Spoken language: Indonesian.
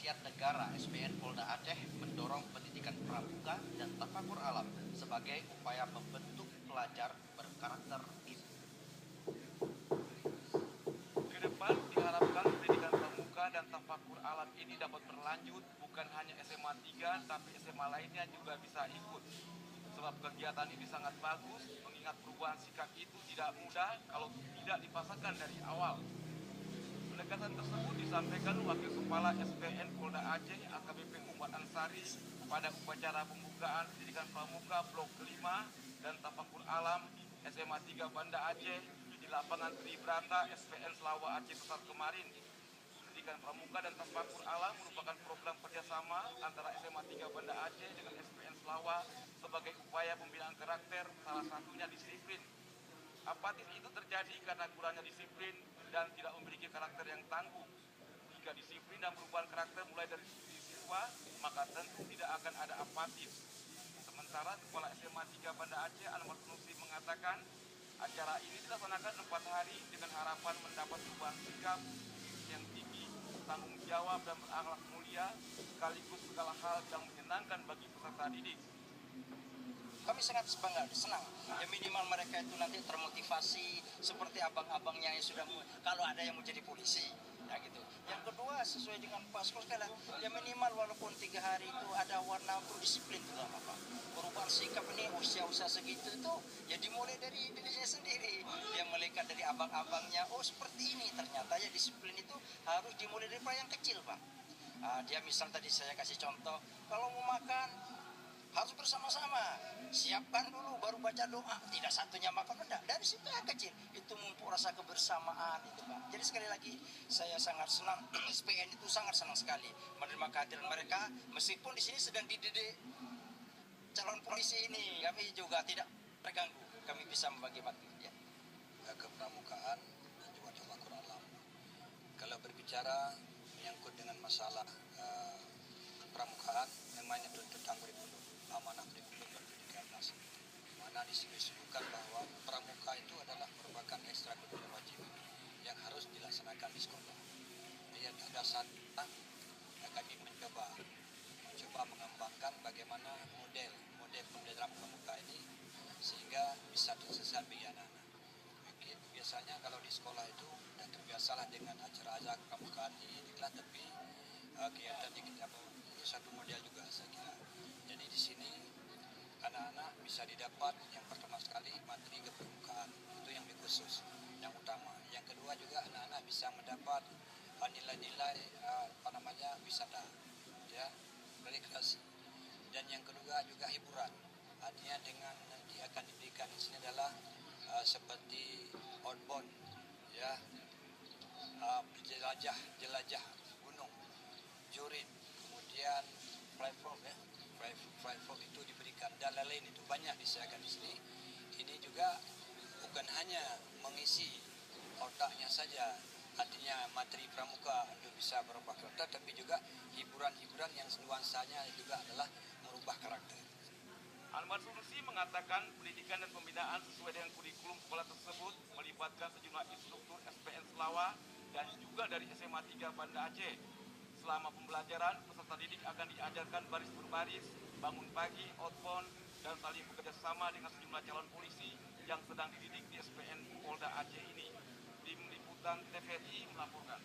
Sekretariat Negara SPN Polda Aceh mendorong pendidikan pramuka dan tafakur alam sebagai upaya membentuk pelajar berkarakter itu. Ke depan diharapkan pendidikan pramuka dan tafakur alam ini dapat berlanjut, bukan hanya SMA 3 tapi SMA lainnya juga bisa ikut. Sebab kegiatan ini sangat bagus, mengingat perubahan sikap itu tidak mudah kalau tidak dipasangkan dari awal. Penegasan tersebut disampaikan Wakil Kepala SPN Polda Aceh AKBP Umar Ansari pada upacara pembukaan pendidikan pramuka blok kelima dan tafakur alam SMA 3 Banda Aceh di lapangan Tribrata SPN Selawah Aceh Besar kemarin. Pendidikan pramuka dan tafakur alam merupakan program kerjasama antara SMA 3 Banda Aceh dengan SPN Selawah sebagai upaya pembinaan karakter, salah satunya disiplin. Apatis itu terjadi karena kurangnya disiplin dan tidak memiliki karakter yang tangguh. Jika disiplin dan perubahan karakter mulai dari siswa, maka tentu tidak akan ada apatis. Sementara Kepala SMA 3 Banda Aceh Anwar Sanusi mengatakan, acara ini dilaksanakan 4 hari dengan harapan mendapat perubahan sikap yang tinggi, tanggung jawab dan berakhlak mulia, sekaligus segala hal yang menyenangkan bagi peserta didik. Kami sangat bangga, senang. Ya minimal mereka itu nanti termotivasi seperti abang-abangnya yang sudah kalau ada yang mau jadi polisi, ya gitu. Yang kedua sesuai dengan Pak Skoskala, ya minimal walaupun 3 hari itu ada warna untuk disiplin itu apa Pak. Perubahan sikap ini usia-usia segitu itu ya dimulai dari dirinya sendiri. Dia melihat dari abang-abangnya, oh seperti ini ternyata ya disiplin itu harus dimulai dari yang kecil Pak. Dia misal tadi saya kasih contoh, kalau mau makan harus bersama-sama, siapkan dulu baru baca doa, tidak satunya makan, enggak, dari situ yang kecil itu mumpuk rasa kebersamaan itu Pak. Jadi sekali lagi saya sangat senang SPN itu sangat senang sekali menerima kehadiran mereka, meskipun di sini sedang dididik calon polisi ini, kami juga tidak terganggu, kami bisa membagi waktu ya. Kepramukaan dan juga tafakur alam. Kalau berbicara menyangkut dengan masalah pramukaan, memang itu tentang kurikulum, amanah kurikulum 2013. Mana disebutkan bahwa pramuka itu adalah merupakan ekstrakurikuler wajib yang harus dilaksanakan di sekolah. Jadi ada saatnya kami mencoba mengembangkan bagaimana model pembelajaran pramuka ini sehingga bisa tersesat bagi anak-anak. Biasanya kalau di sekolah itu sudah terbiasalah dengan acara-acara pramukaan ini, tapi kegiatan kita satu model juga saya kira. Jadi di sini anak-anak bisa didapat yang pertama sekali materi kepramukaan, itu yang khusus, yang utama. Yang kedua juga anak-anak bisa mendapat nilai-nilai wisata, ya, rekreasi. Dan yang kedua juga hiburan. Artinya dengan nanti akan diberikan di sini adalah seperti outbound, ya, jelajah gunung, jurin, kemudian flyform itu diberikan dan lain-lain itu banyak disediakan di sini. Ini juga bukan hanya mengisi otaknya saja, artinya materi pramuka untuk bisa berubah karakter, tapi juga hiburan-hiburan yang nuansanya juga adalah merubah karakter. Anwar Sanusi mengatakan pendidikan dan pembinaan sesuai dengan kurikulum sekolah tersebut melibatkan sejumlah instruktur SPN Selawah dan juga dari SMA 3 Banda Aceh. Selama pembelajaran, peserta didik akan diajarkan baris berbaris, bangun pagi, outbound, dan saling bekerja sama dengan sejumlah calon polisi yang sedang dididik di SPN Polda Aceh ini. Tim Liputan TVRI melaporkan.